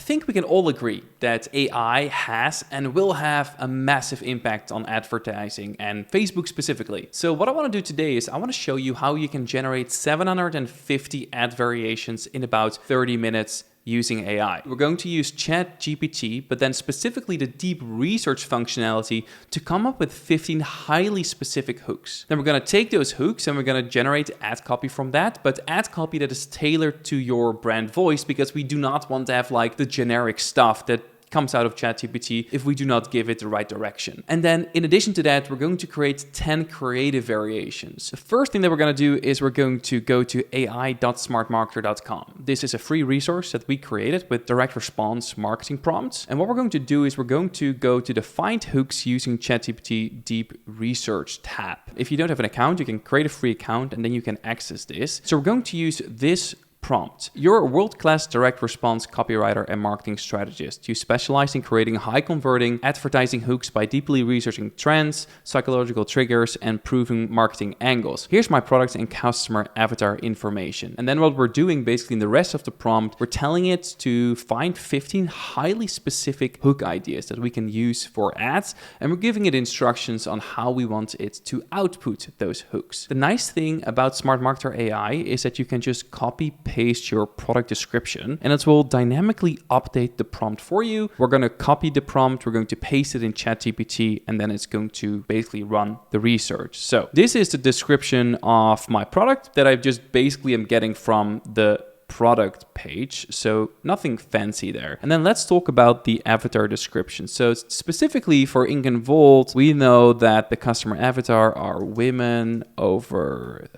think we can all agree that AI has and will have a massive impact on advertising and Facebook specifically. So what I want to do today is I want to show you how you can generate 750 ad variations in about 30 minutes using AI. We're going to use ChatGPT, but then specifically the deep research functionality to come up with 15 highly specific hooks. Then we're going to take those hooks and we're going to generate ad copy from that, but ad copy that is tailored to your brand voice, because we do not want to have like the generic stuff that comes out of ChatGPT if we do not give it the right direction. And then in addition to that, we're going to create 10 creative variations. The first thing that we're going to do is we're going to go to ai.smartmarketer.com. This is a free resource that we created with direct response marketing prompts. And what we're going to do is we're going to go to the Find Hooks using ChatGPT Deep Research tab. If you don't have an account, you can create a free account and then you can access this. So we're going to use this prompt. You're a world-class direct response copywriter and marketing strategist. You specialize in creating high-converting advertising hooks by deeply researching trends, psychological triggers, and proven marketing angles. Here's my product and customer avatar information. And then what we're doing basically in the rest of the prompt, we're telling it to find 15 highly specific hook ideas that we can use for ads, and we're giving it instructions on how we want it to output those hooks. The nice thing about Smart Marketer AI is that you can just copy-paste your product description and it will dynamically update the prompt for you. We're going to copy the prompt, we're going to paste it in ChatGPT, and then it's going to basically run the research. So this is the description of my product that I just basically am getting from the product page, so nothing fancy there. And then let's talk about the avatar description. So specifically for Ink and Volt, we know that the customer avatar are women over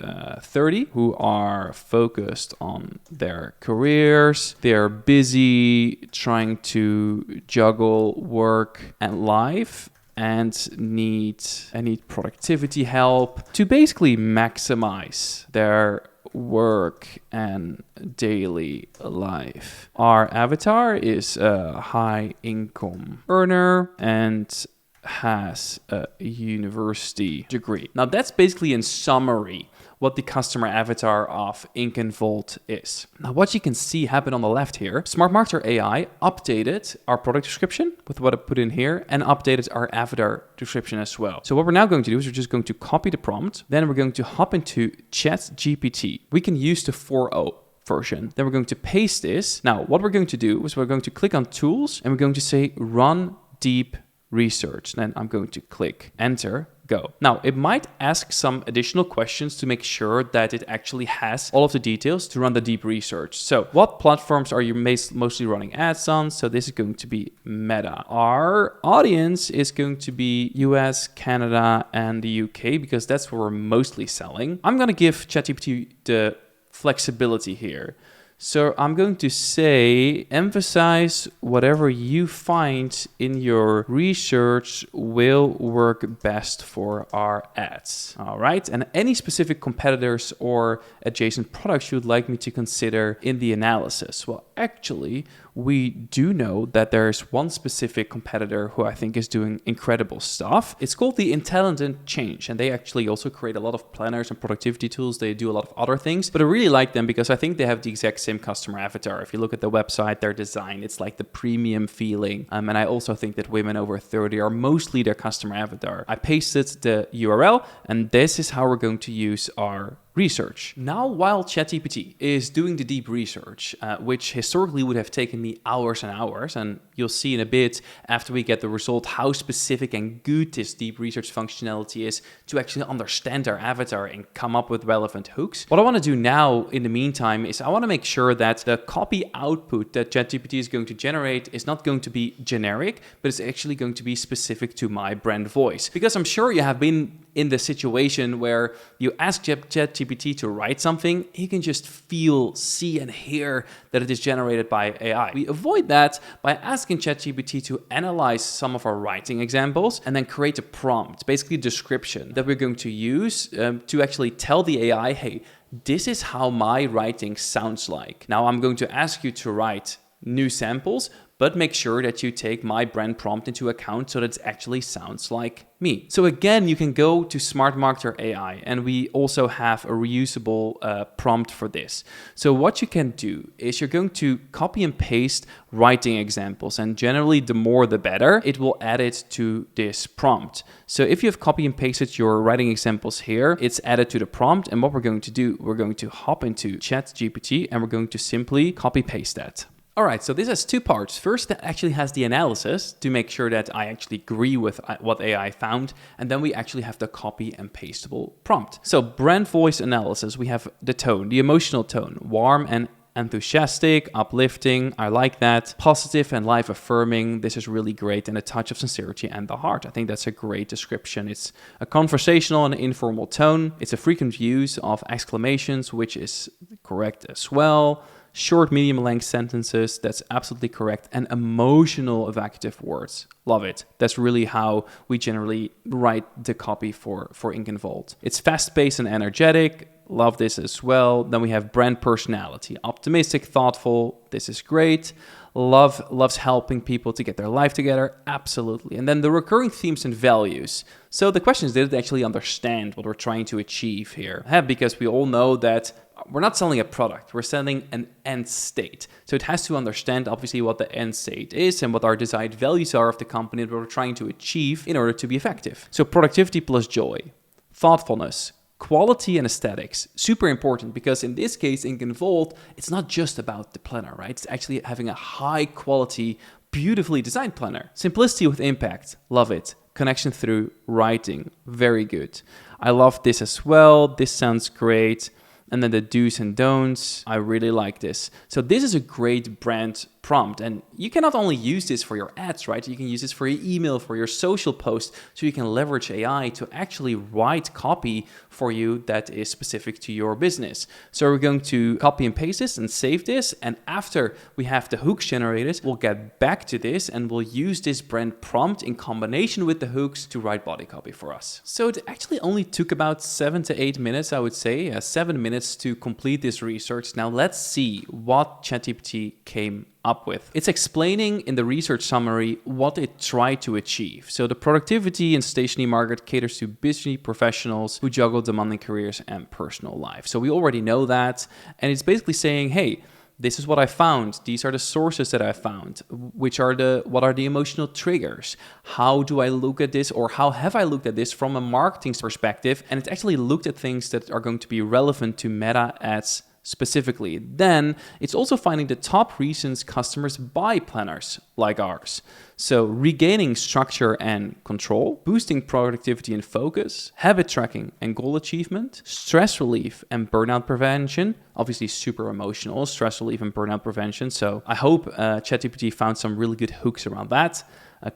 30 who are focused on their careers. They're busy trying to juggle work and life and need productivity help to basically maximize their work and daily life. Our avatar is a high income earner and has a university degree. Now that's basically in summary what the customer avatar of Ink and Volt is. Now what you can see happen on the left here, Smart Marketer AI updated our product description with what I put in here and updated our avatar description as well. So what we're now going to do is we're just going to copy the prompt, then we're going to hop into ChatGPT. We can use the 4.0 version. Then we're going to paste this. Now what we're going to do is we're going to click on Tools and we're going to say Run Deep Research. Then I'm going to click Enter. Go. Now, it might ask some additional questions to make sure that it actually has all of the details to run the deep research. So what platforms are you mostly running ads on? So this is going to be Meta. Our audience is going to be US, Canada, and the UK because that's where we're mostly selling. I'm going to give ChatGPT the flexibility here. So I'm going to say, emphasize whatever you find in your research will work best for our ads. All right. And any specific competitors or adjacent products you would like me to consider in the analysis? Well, actually, we do know that there's one specific competitor who I think is doing incredible stuff. It's called the Intelligent Change, and they actually also create a lot of planners and productivity tools. They do a lot of other things, but I really like them because I think they have the exact same customer avatar. If you look at the website, their design, it's like the premium feeling. And I also think that women over 30 are mostly their customer avatar. I pasted the URL, and this is how we're going to use our research. Now, while ChatGPT is doing the deep research, which historically would have taken me hours and hours, and you'll see in a bit after we get the result how specific and good this deep research functionality is to actually understand our avatar and come up with relevant hooks. What I want to do now in the meantime is I want to make sure that the copy output that ChatGPT is going to generate is not going to be generic, but it's actually going to be specific to my brand voice. Because I'm sure you have been in the situation where you ask ChatGPT to write something, he can just feel, see, and hear that it is generated by AI. We avoid that by asking ChatGPT to analyze some of our writing examples and then create a prompt, basically a description that we're going to use to actually tell the AI, hey, this is how my writing sounds like. Now I'm going to ask you to write new samples, but make sure that you take my brand prompt into account so that it actually sounds like me. So again, you can go to Smart Marketer AI, and we also have a reusable prompt for this. So what you can do is you're going to copy and paste writing examples, and generally the more the better. It will add it to this prompt. So if you have copy and pasted your writing examples here, it's added to the prompt, and what we're going to do, we're going to hop into ChatGPT and we're going to simply copy paste that. All right, so this has two parts. First, that actually has the analysis to make sure that I actually agree with what AI found. And then we actually have the copy and pastable prompt. So brand voice analysis, we have the tone, the emotional tone, warm and enthusiastic, uplifting, I like that. Positive and life affirming, this is really great. And a touch of sincerity and the heart. I think that's a great description. It's a conversational and informal tone. It's a frequent use of exclamations, which is correct as well. Short, medium length sentences, that's absolutely correct. And emotional evocative words, love it. That's really how we generally write the copy for Ink and Volt. It's fast-paced and energetic, love this as well. Then we have brand personality, optimistic, thoughtful, this is great. Loves helping people to get their life together, absolutely. And then the recurring themes and values. So the question is, did it actually understand what we're trying to achieve here? Because we all know that we're not selling a product, we're selling an end state. So it has to understand obviously what the end state is and what our desired values are of the company that we're trying to achieve in order to be effective. So productivity plus joy, thoughtfulness, quality and aesthetics, super important, because in this case, Ink and Volt, it's not just about the planner, right? It's actually having a high quality, beautifully designed planner. Simplicity with impact, love it. Connection through writing, very good. I love this as well. This sounds great. And then the do's and don'ts, I really like this. So this is a great brand prompt, and you can not only use this for your ads, right? You can use this for your email, for your social post, so you can leverage AI to actually write copy for you that is specific to your business. So we're going to copy and paste this and save this, and after we have the hooks generated, we'll get back to this and we'll use this brand prompt in combination with the hooks to write body copy for us. So it actually only took about 7 to 8 minutes, I would say, 7 minutes to complete this research. Now let's see what ChatGPT came up with. It's explaining in the research summary what it tried to achieve. So the productivity and stationery market caters to busy professionals who juggle demanding careers and personal life. So we already know that. And it's basically saying, hey, this is what I found. These are the sources that I found. What are the emotional triggers? How do I look at this, or how have I looked at this from a marketing perspective? And it's actually looked at things that are going to be relevant to Meta ads specifically. Then it's also finding the top reasons customers buy planners like ours. So regaining structure and control, boosting productivity and focus, habit tracking and goal achievement, stress relief and burnout prevention, obviously super emotional, stress relief and burnout prevention. So I hope ChatGPT found some really good hooks around that.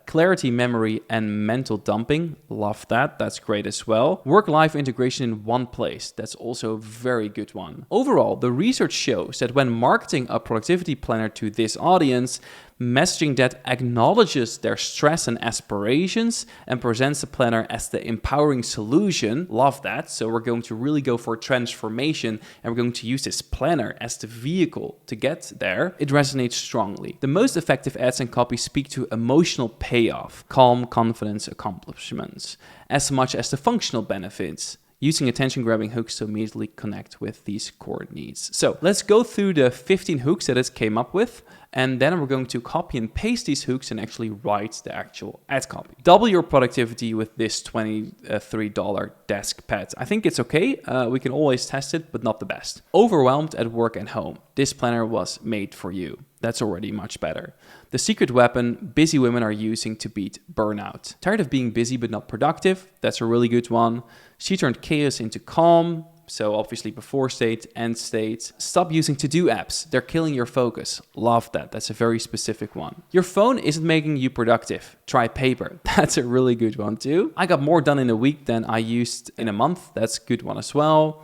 Clarity, memory, and mental dumping. Love that. That's great as well. Work-life integration in one place. That's also a very good one. Overall, the research shows that when marketing a productivity planner to this audience, messaging that acknowledges their stress and aspirations and presents the planner as the empowering solution. Love that. So we're going to really go for transformation, and we're going to use this planner as the vehicle to get there. It resonates strongly. The most effective ads and copy speak to emotional payoff, calm, confidence, accomplishments, as much as the functional benefits, using attention-grabbing hooks to immediately connect with these core needs. So let's go through the 15 hooks that it came up with, and then we're going to copy and paste these hooks and actually write the actual ad copy. Double your productivity with this $23 desk pad. I think it's okay. We can always test it, but not the best. Overwhelmed at work and home. This planner was made for you. That's already much better. The secret weapon busy women are using to beat burnout. Tired of being busy but not productive? That's a really good one. She turned chaos into calm. So obviously before state, end state. Stop using to-do apps. They're killing your focus. Love that. That's a very specific one. Your phone isn't making you productive. Try paper. That's a really good one too. I got more done in a week than I used in a month. That's a good one as well.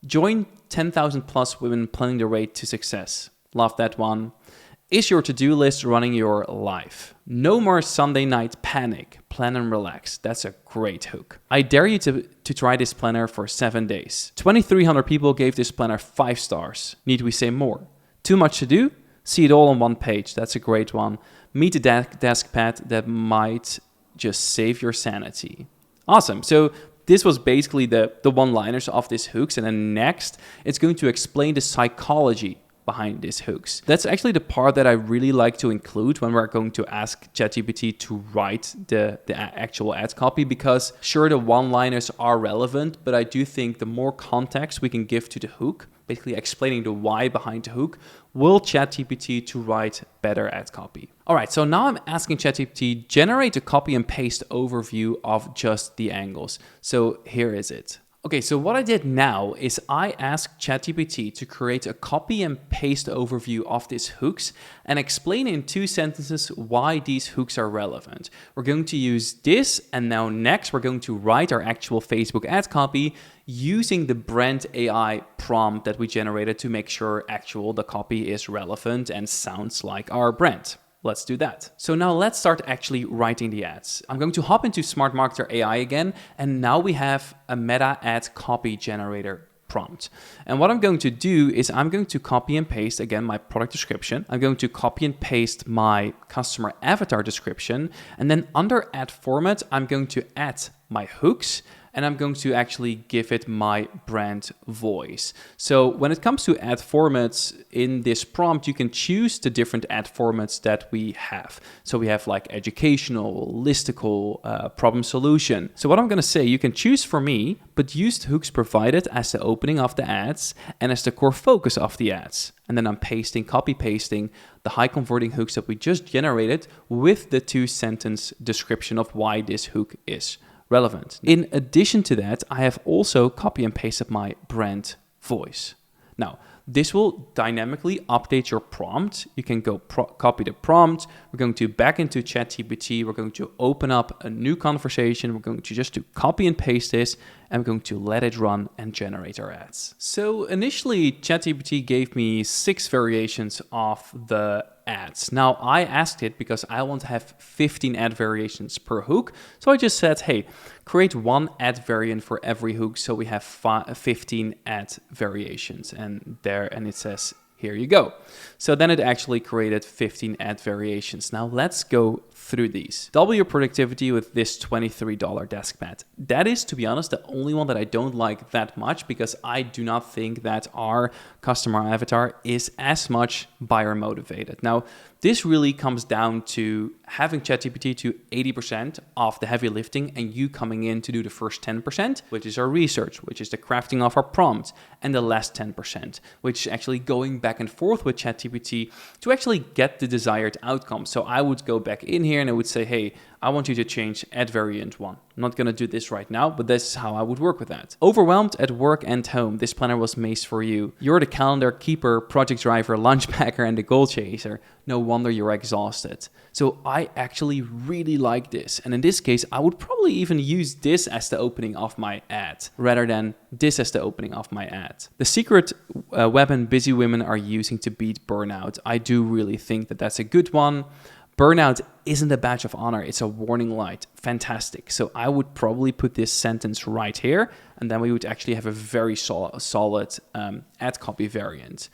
Join 10,000 plus women planning their way to success. Love that one. Is your to-do list running your life? No more Sunday night panic. Plan and relax. That's a great hook. I dare you to try this planner for 7 days. 2,300 people gave this planner 5 stars. Need we say more? Too much to do? See it all on one page. That's a great one. Meet a desk pet that might just save your sanity. Awesome. So this was basically the one-liners of these hooks. And then next, it's going to explain the psychology behind these hooks. That's actually the part that I really like to include when we're going to ask ChatGPT to write the actual ad copy, because sure, the one-liners are relevant, but I do think the more context we can give to the hook, basically explaining the why behind the hook, will ChatGPT to write better ad copy. All right, so now I'm asking ChatGPT, generate a copy and paste overview of just the angles. So here is it. Okay, so what I did now is I asked ChatGPT to create a copy and paste overview of these hooks and explain in 2 sentences why these hooks are relevant. We're going to use this, and now next we're going to write our actual Facebook ad copy using the brand AI prompt that we generated to make sure the copy is relevant and sounds like our brand. Let's do that. So now let's start actually writing the ads. I'm going to hop into Smart Marketer AI again, and now we have a Meta ad copy generator prompt. And what I'm going to do is I'm going to copy and paste, again, my product description. I'm going to copy and paste my customer avatar description. And then under ad format, I'm going to add my hooks, and I'm going to actually give it my brand voice. So when it comes to ad formats in this prompt, you can choose the different ad formats that we have. So we have like educational, listicle, problem solution. So what I'm gonna say, you can choose for me, but use the hooks provided as the opening of the ads and as the core focus of the ads. And then I'm copy pasting the high converting hooks that we just generated with the 2-sentence description of why this hook is relevant. In addition to that, I have also copy and pasted my brand voice. Now, this will dynamically update your prompt. You can go copy the prompt. We're going to back into ChatGPT. We're going to open up a new conversation. We're going to just copy and paste this, and we're going to let it run and generate our ads. So initially, ChatGPT gave me 6 variations of the ads. Now, I asked it because I want to have 15 ad variations per hook. So I just said, hey, create 1 ad variant for every hook. So we have 15 ad variations, and it says, here you go. So then it actually created 15 ad variations. Now let's go through these. Double your productivity with this $23 desk pad. That is, to be honest, the only one that I don't like that much, because I do not think that our customer avatar is as much buyer motivated. Now, this really comes down to having ChatGPT to 80% of the heavy lifting and you coming in to do the first 10%, which is our research, which is the crafting of our prompts, and the last 10%, which is actually going back and forth with ChatGPT to actually get the desired outcome. So I would go back in here and I would say, hey, I want you to change ad variant 1. I'm not going to do this right now, but this is how I would work with that. Overwhelmed at work and home. This planner was made for you. You're the calendar keeper, project driver, lunch packer, and the goal chaser. No wonder you're exhausted. So I actually really like this. And in this case, I would probably even use this as the opening of my ad rather than this as the opening of my ad. The secret weapon busy women are using to beat burnout. I do really think that that's a good one. Burnout isn't a badge of honor, it's a warning light. Fantastic. So I would probably put this sentence right here, and then we would actually have a very solid ad copy variant.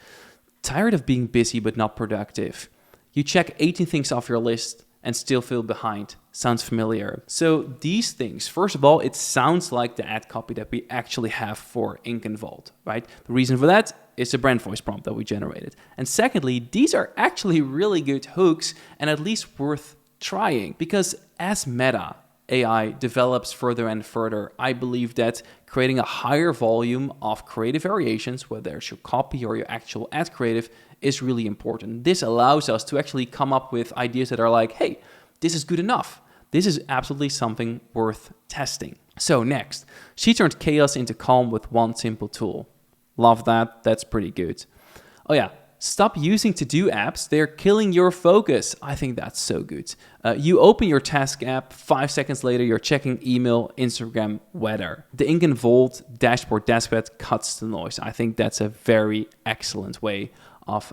Tired of being busy but not productive. You check 18 things off your list and still feel behind. Sounds familiar. So these things, first of all, it sounds like the ad copy that we actually have for Ink and Vault, right? The reason for that is the brand voice prompt that we generated. And secondly, these are actually really good hooks and at least worth trying, because as Meta AI develops further and further, I believe that creating a higher volume of creative variations, whether it's your copy or your actual ad creative, is really important. This allows us to actually come up with ideas that are like, hey, this is good enough. This is absolutely something worth testing. So next, she turned chaos into calm with one simple tool. Love that. That's pretty good. Oh yeah, stop using to-do apps. They're killing your focus. I think that's so good. You open your task app, 5 seconds later, you're checking email, Instagram, weather. The Ink and Vault dashboard deskpad cuts the noise. I think that's a very excellent way of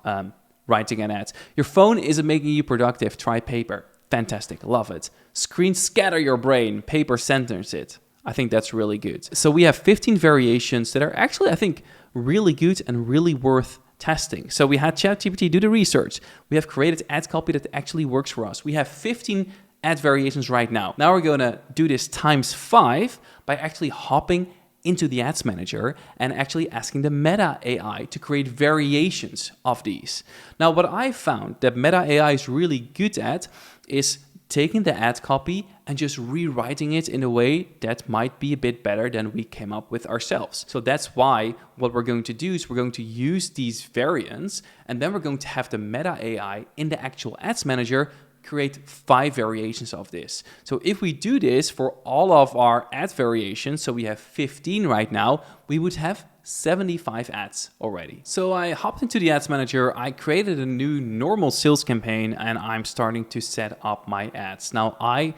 writing an ad. Your phone isn't making you productive. Try paper. Fantastic. Love it. Screen scatter your brain. Paper centers it. I think that's really good. So we have 15 variations that are actually, I think, really good and really worth testing. So we had ChatGPT do the research. We have created ad copy that actually works for us. We have 15 ad variations right now. Now we're going to do this times 5 by actually hopping into the ads manager and actually asking the Meta AI to create variations of these. Now, what I found that Meta AI is really good at is taking the ad copy and just rewriting it in a way that might be a bit better than we came up with ourselves. So that's why what we're going to do is we're going to use these variants, and then we're going to have the Meta AI in the actual ads manager create 5 variations of this. So if we do this for all of our ad variations, so we have 15 right now, we would have 75 ads already. So I hopped into the ads manager, I created a new normal sales campaign, and I'm starting to set up my ads. Now I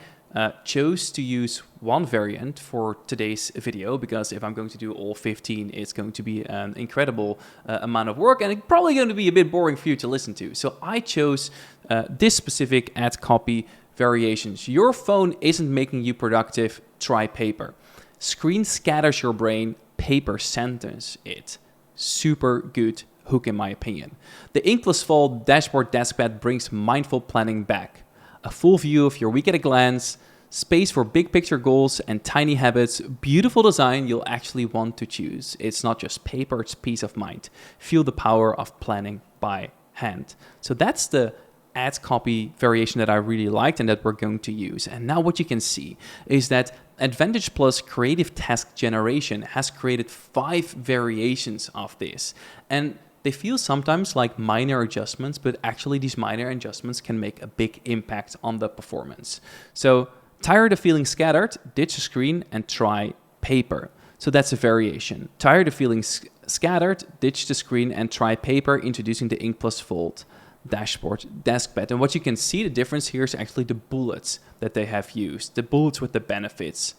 chose to use one variant for today's video because if I'm going to do all 15, it's going to be an incredible amount of work, and it's probably going to be a bit boring for you to listen to. So I chose this specific ad copy variations. Your phone isn't making you productive, try paper. Screen scatters your brain, paper sentence it. Super good hook in my opinion. The Inkless Fold dashboard deskpad brings mindful planning back. A full view of your week at a glance, space for big picture goals and tiny habits, beautiful design you'll actually want to choose. It's not just paper, it's peace of mind. Feel the power of planning by hand. So that's the ad copy variation that I really liked and that we're going to use. And now what you can see is that Advantage Plus Creative Task Generation has created 5 variations of this. And they feel sometimes like minor adjustments, but actually these minor adjustments can make a big impact on the performance. So, tired of feeling scattered, ditch the screen and try paper. So that's a variation. Tired of feeling scattered, ditch the screen and try paper, introducing the Inkless Fold dashboard deskpad. And what you can see the difference here is actually the bullets that they have used, the bullets with the benefits.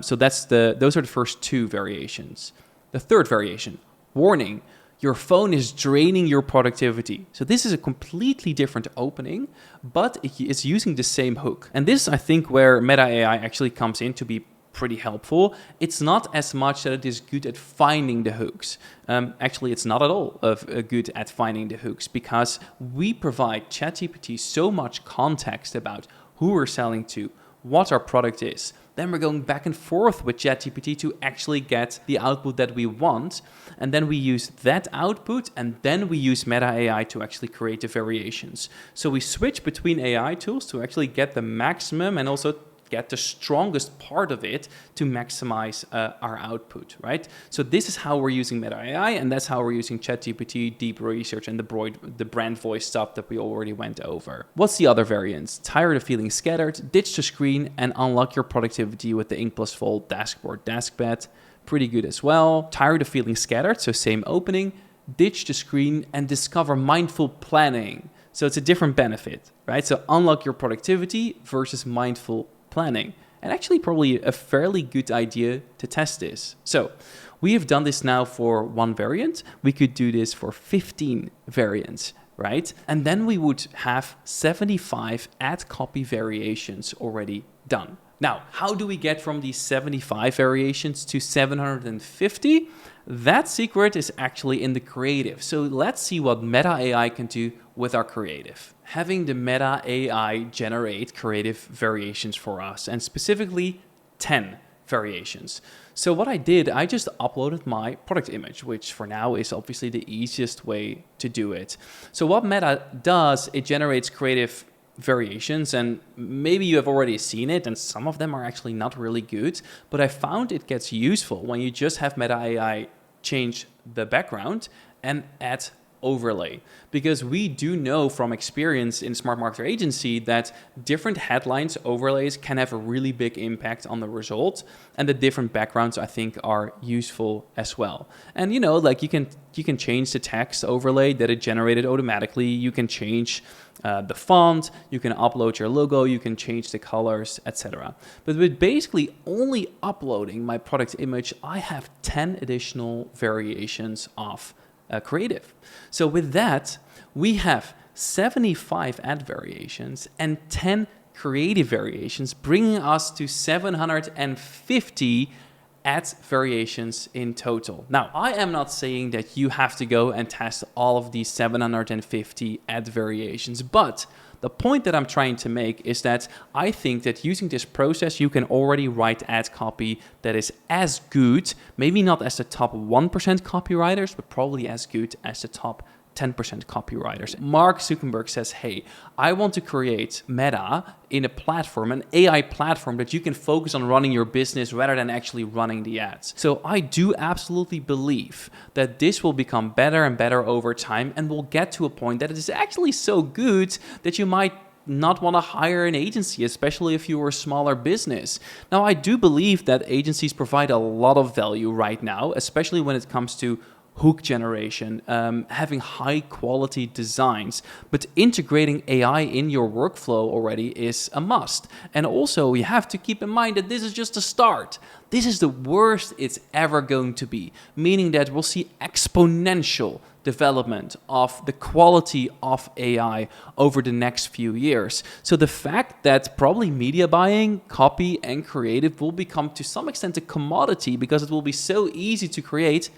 So those are the first 2 variations. The third variation, warning. Your phone is draining your productivity. So this is a completely different opening, but it's using the same hook. And this, I think, where Meta AI actually comes in to be pretty helpful. It's not as much that it is good at finding the hooks. Actually, it's not at all good at finding the hooks because we provide ChatGPT so much context about who we're selling to, what our product is. Then we're going back and forth with ChatGPT to actually get the output that we want. And then we use that output and then we use Meta AI to actually create the variations. So we switch between AI tools to actually get the maximum and also get the strongest part of it to maximize our output, right? So this is how we're using Meta AI, and that's how we're using ChatGPT Deep Research and the brand voice stuff that we already went over. What's the other variants? Tired of feeling scattered, ditch the screen and unlock your productivity with the Inkless Fold dashboard deskpad. Pretty good as well. Tired of feeling scattered, so same opening, ditch the screen and discover mindful planning. So it's a different benefit, right? So unlock your productivity versus mindful planning. And actually probably a fairly good idea to test this. So we have done this now for 1 variant. We could do this for 15 variants, right? And then we would have 75 ad copy variations already done. Now, how do we get from these 75 variations to 750? That secret is actually in the creative. So let's see what Meta AI can do with our creative. Having the Meta AI generate creative variations for us, and specifically 10 variations. So what I did, I just uploaded my product image, which for now is obviously the easiest way to do it. So what Meta does, it generates creative variations, and maybe you have already seen it, and some of them are actually not really good, but I found it gets useful when you just have Meta AI change the background and add overlay, because we do know from experience in Smart Marketer Agency that different headlines overlays can have a really big impact on the result, and the different backgrounds I think are useful as well. And you know, like you can change the text overlay that it generated automatically, you can change the font, you can upload your logo, you can change the colors, etc. But with basically only uploading my product image, I have 10 additional variations of creative. So with that, we have 75 ad variations and 10 creative variations, bringing us to 750 ad variations in total. Now, I am not saying that you have to go and test all of these 750 ad variations, but the point that I'm trying to make is that I think that using this process, you can already write ad copy that is as good, maybe not as the top 1% copywriters, but probably as good as the top 10% copywriters. Mark Zuckerberg says, hey, I want to create Meta in a platform, an AI platform that you can focus on running your business rather than actually running the ads. So I do absolutely believe that this will become better and better over time and will get to a point that it is actually so good that you might not want to hire an agency, especially if you were a smaller business. Now, I do believe that agencies provide a lot of value right now, especially when it comes to hook generation, having high quality designs, but integrating AI in your workflow already is a must. And also you have to keep in mind that this is just a start. This is the worst it's ever going to be, meaning that we'll see exponential development of the quality of AI over the next few years. So the fact that probably media buying, copy, and creative will become to some extent a commodity because it will be so easy to create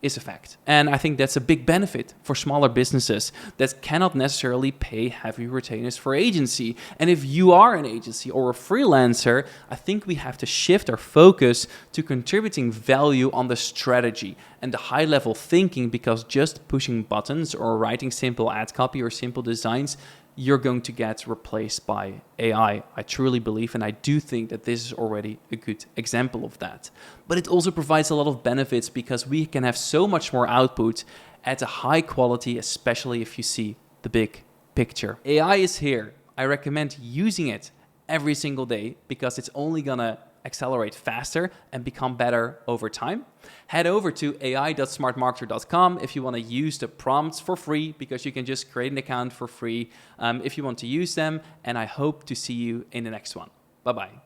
is a fact. And I think that's a big benefit for smaller businesses that cannot necessarily pay heavy retainers for agency. And if you are an agency or a freelancer, I think we have to shift our focus to contributing value on the strategy and the high level thinking, because just pushing buttons or writing simple ad copy or simple designs, you're going to get replaced by AI. I truly believe, and I do think that this is already a good example of that. But it also provides a lot of benefits because we can have so much more output at a high quality, especially if you see the big picture. AI is here. I recommend using it every single day because it's only gonna accelerate faster and become better over time. Head over to ai.smartmarketer.com if you want to use the prompts for free, because you can just create an account for free if you want to use them. And I hope to see you in the next one. Bye-bye.